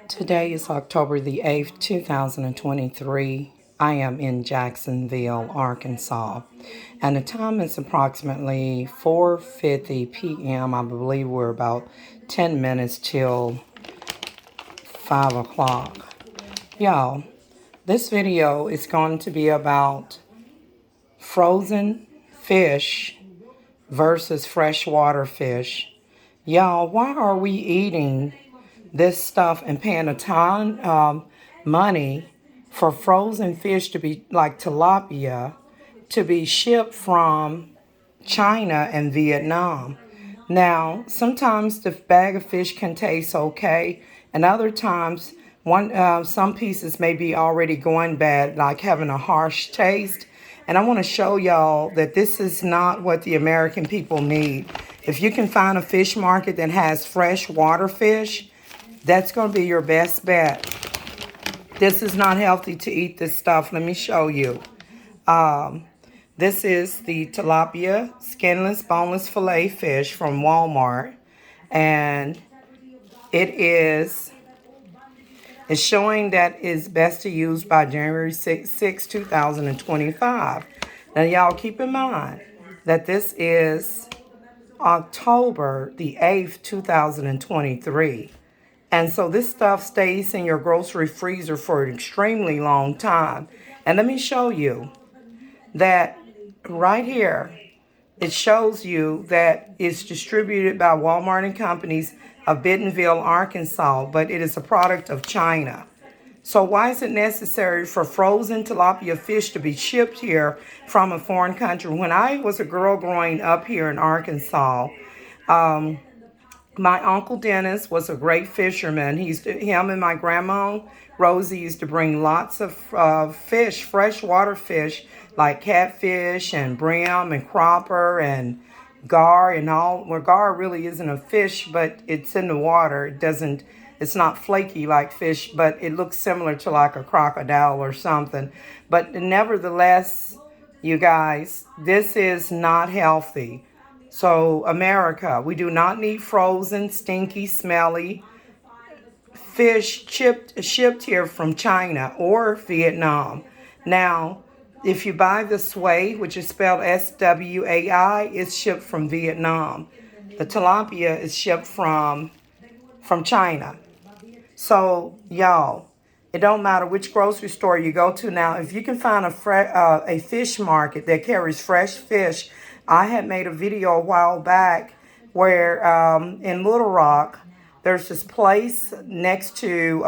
Today is October the 8th, 2023. I am in Jacksonville, Arkansas, and the time is approximately 4:50 p.m. I believe we're about 10 minutes till 5 o'clock. Y'all, this video is going to be about frozen fish versus freshwater fish. Y'all, why are we eating this stuff and paying a ton of money for frozen fish to be like tilapia to be shipped from China and Vietnam? Now, sometimes the bag of fish can taste okay, and other times some pieces may be already going bad, like having a harsh taste. And I want to show y'all that this is not what the American people need. If you can find a fish market that has fresh water fish, that's going to be your best bet. This is not healthy to eat this stuff. Let me show you. This is the tilapia skinless, boneless fillet fish from Walmart. And it's showing that it's best to use by January 6, 2025. Now, y'all keep in mind that this is October the 8th, 2023. And so this stuff stays in your grocery freezer for an extremely long time. And let me show you that right here. It shows you that it's distributed by Walmart and Companies of Bentonville, Arkansas, but it is a product of China. So why is it necessary for frozen tilapia fish to be shipped here from a foreign country? When I was a girl growing up here in Arkansas, my Uncle Dennis was a great fisherman. Him and my grandma Rosie used to bring lots of fish, freshwater fish, like catfish and brim and cropper and gar and all. Well, gar really isn't a fish, but it's in the water. It's not flaky like fish, but it looks similar to like a crocodile or something. But nevertheless, you guys, this is not healthy. So, America, we do not need frozen, stinky, smelly fish shipped here from China or Vietnam. Now, if you buy the sway, which is spelled S-W-A-I, it's shipped from Vietnam. The tilapia is shipped from China. So, y'all, it don't matter which grocery store you go to now. If you can find a fish market that carries fresh fish, I had made a video a while back where in Little Rock, there's this place next to,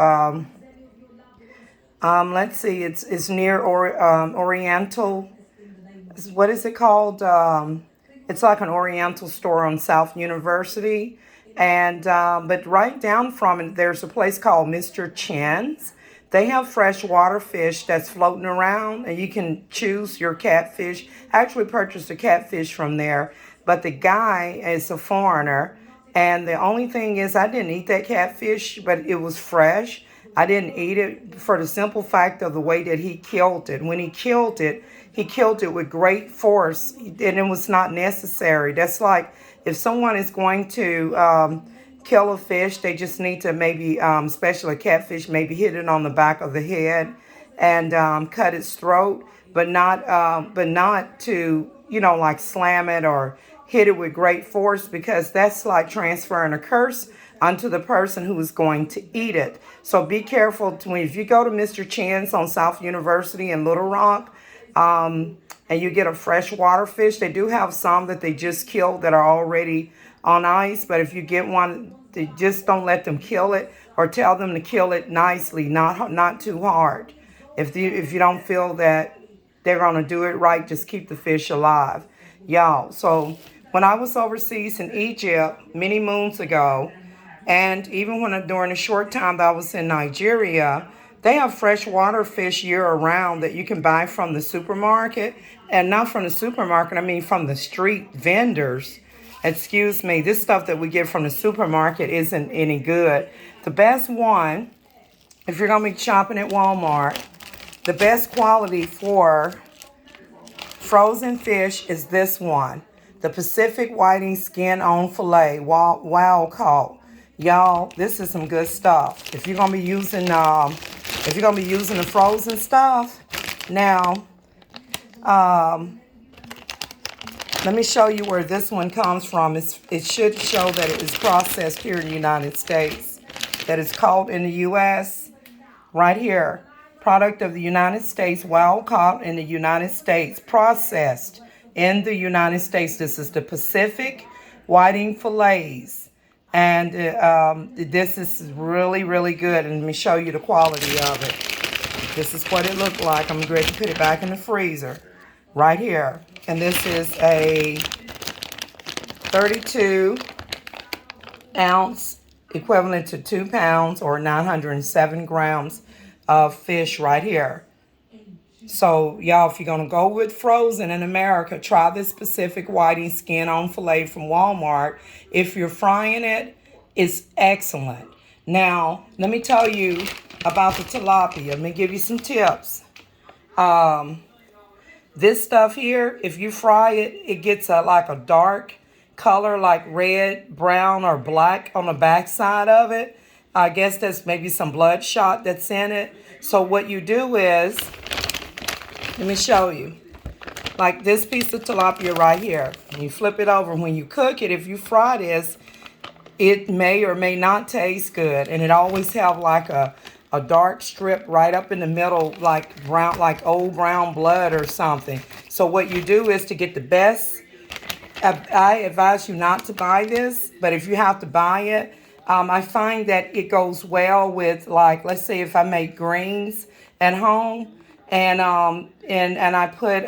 let's see, it's near Oriental. What is it called? It's like an Oriental store on South University. And but right down from it, there's a place called Mr. Chen's. They have freshwater fish that's floating around, and you can choose your catfish. I actually purchased a catfish from there, but the guy is a foreigner, and the only thing is I didn't eat that catfish, but it was fresh. I didn't eat it for the simple fact of the way that he killed it. When he killed it with great force, and it was not necessary. That's like if someone is going to kill a fish, they just need to maybe, especially a catfish, maybe hit it on the back of the head and cut its throat, but not to, like slam it or hit it with great force, because that's like transferring a curse onto the person who is going to eat it. So be careful if you go to Mr. Chen's on South University in Little Rock, and you get a freshwater fish. They do have some that they just killed that are already on ice, but if you get one, they just don't let them kill it, or tell them to kill it nicely, not too hard. If you don't feel that they're going to do it right, just keep the fish alive. Y'all, so when I was overseas in Egypt many moons ago, and even during a short time that I was in Nigeria, they have freshwater fish year-round that you can buy from the supermarket. And not from the supermarket, I mean from the street vendors. Excuse me, this stuff that we get from the supermarket isn't any good. The best one, if you're going to be shopping at Walmart, the best quality for frozen fish is this one. The Pacific Whiting Skin-On Filet, wild caught. Y'all, this is some good stuff. If you're gonna be using the frozen stuff, now let me show you where this one comes from. It should show that it is processed here in the United States. That it's caught in the U.S. right here. Product of the United States, wild caught in the United States, processed in the United States. This is the Pacific whiting fillets. And this is really, really good. And let me show you the quality of it. This is what it looked like. I'm ready to put it back in the freezer right here. And this is a 32 ounce, equivalent to 2 pounds or 907 grams of fish right here. So, y'all, if you're going to go with frozen in America, try this Pacific whiting skin-on fillet from Walmart. If you're frying it, it's excellent. Now, let me tell you about the tilapia. Let me give you some tips. This stuff here, if you fry it, it gets like a dark color, like red, brown, or black on the back side of it. I guess there's maybe some bloodshot that's in it. So what you do is, let me show you. Like this piece of tilapia right here. You flip it over. When you cook it, if you fry this, it may or may not taste good. And it always have like a dark strip right up in the middle, like brown, like old brown blood or something. So what you do is to get the best, I advise you not to buy this, but if you have to buy it, I find that it goes well with, like, let's say if I make greens at home, and I put,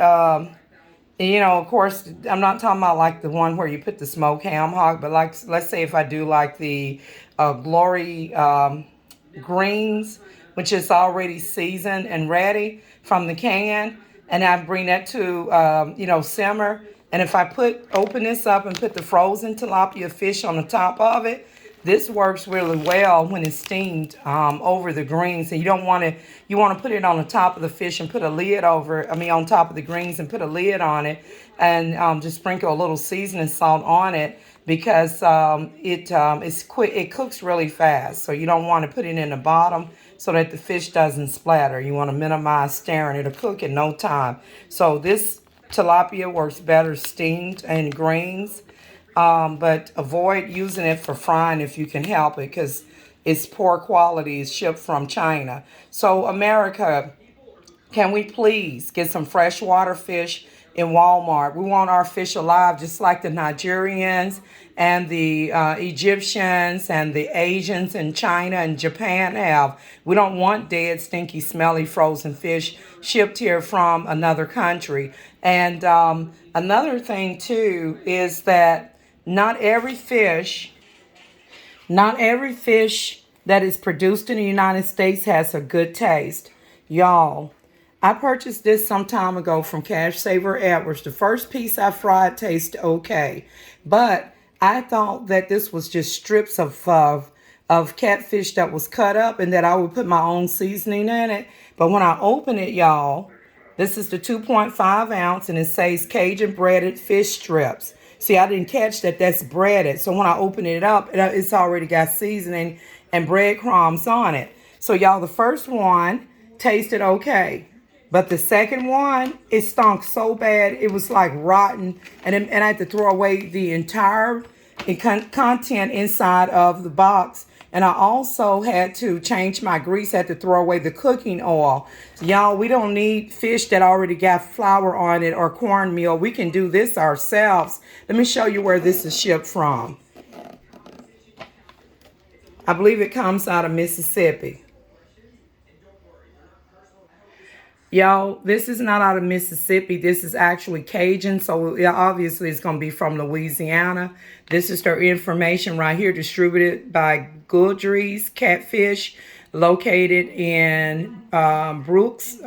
you know, of course, I'm not talking about like the one where you put the smoked ham hock, but like, let's say if I do like the Glory greens, which is already seasoned and ready from the can, and I bring that to, you know, simmer. And if I open this up and put the frozen tilapia fish on the top of it, this works really well when it's steamed over the greens. And you want to put it on the top of the fish and put a lid over, on top of the greens and put a lid on it, and just sprinkle a little seasoning salt on it, because it's quick. It cooks really fast. So you don't want to put it in the bottom so that the fish doesn't splatter. You want to minimize stirring. It'll cook in no time. So this tilapia works better steamed and greens. But avoid using it for frying if you can help it, because it's poor quality. It's shipped from China. So America, can we please get some freshwater fish in Walmart? We want our fish alive, just like the Nigerians and the Egyptians and the Asians in China and Japan have. We don't want dead, stinky, smelly, frozen fish shipped here from another country. And another thing, too, is that not every fish that is produced in the United States has a good taste. Y'all, I purchased this some time ago from Cash Saver Edwards. The first piece I fried tasted okay, but I thought that this was just strips of catfish that was cut up and that I would put my own seasoning in it. But when I open it, y'all, this is the 2.5 ounce, and it says Cajun breaded fish strips. See, I didn't catch that that's breaded. So when I open it up, it's already got seasoning and breadcrumbs on it. So y'all, the first one tasted okay. But the second one, it stunk so bad. It was like rotten. And I had to throw away the entire content inside of the box. And I also had to change my grease, had to throw away the cooking oil. So y'all, we don't need fish that already got flour on it or cornmeal. We can do this ourselves. Let me show you where this is shipped from. I believe it comes out of Mississippi. Y'all, this is not out of Mississippi. This is actually Cajun, so obviously it's going to be from Louisiana. This is their information right here, distributed by Goodry's Catfish, located in Brooks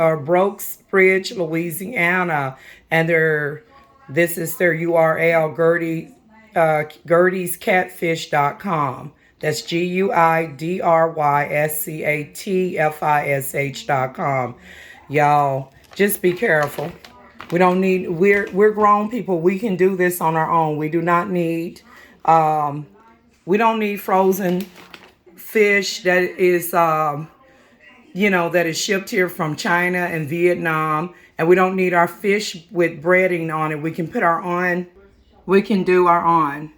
Bridge, Louisiana. And this is their URL, Gurdy'sCatfish.com. That's GUIDRYSCATFISH.com. Y'all, just be careful. We're grown people. We can do this on our own. We do not need We don't need frozen fish that is, that is shipped here from China and Vietnam. And we don't need our fish with breading on it. We can put our on. We can do our on.